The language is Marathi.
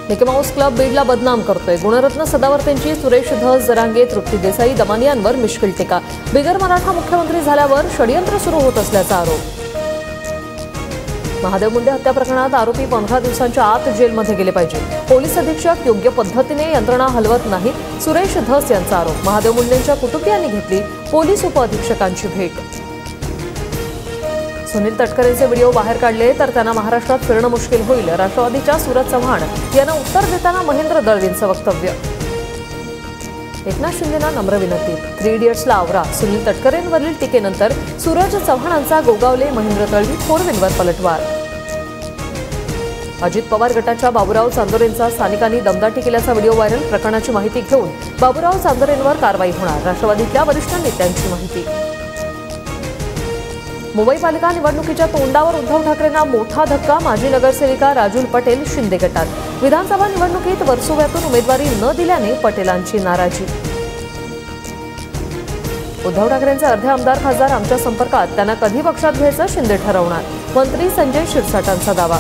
मिकी माऊस क्लब बीडला बदनाम करतोय। गुणरत्न सदावर्तेंची सुरेश धस, जरांगे, तृप्ती देसाई, दमानियांवर मिश्किल टीका। बिगर मराठा मुख्यमंत्री झाल्यावर षडयंत्र सुरू होत असल्याचा आरोप। महादेव मुंडे हत्या प्रकरणात आरोपी 15 दिवसांच्या आत जेलमध्ये गेले पाहिजे। पोलीस अधीक्षक योग्य पद्धतीने यंत्रणा हलवत नाहीत, सुरेश धस यांचा आरोप। महादेव मुंडेंच्या कुटुंबियांनी घेतली पोलीस उपअधीक्षकांची भेट। सुनील तटकरेंचे व्हिडिओ बाहेर काढले तर त्यांना महाराष्ट्रात फिरणं मुश्किल होईल। राष्ट्रवादीच्या सूरज चव्हाण यांना उत्तर देताना महेंद्र दळवींचं वक्तव्य। एकनाथ शिंदेंना नम्र विनंती, 3 इडियट्सला आवरा। सुनील तटकरेंवरील टीकेनंतर सूरज चव्हाणांचा गोगावले, महेंद्र दळवी, फोरव्हीलवर पलटवार। अजित पवार गटाच्या बाबूराव चांदोरेंचा स्थानिकांनी दमदाटी केल्याचा व्हिडिओ व्हायरल। प्रकरणाची माहिती घेऊन बाबूराव चांदोरेंवर कारवाई होणार, राष्ट्रवादीतल्या वरिष्ठ नेत्यांची माहिती। मुंबई पालिका निवडणुकीच्या तोंडावर उद्धव ठाकरेंना मोठा धक्का। माजी नगरसेविका राजूल पटेल शिंदे गटात। विधानसभा निवडणुकीत वर्सोव्यातून उमेदवारी न दिल्याने पटेलांची नाराजी। उद्धव ठाकरेंचे अर्धे आमदार खासदार आमच्या संपर्कात, त्यांना कधी पक्षात घ्यायचं शिंदे ठरवणार, मंत्री संजय शिरसाटांचा दावा।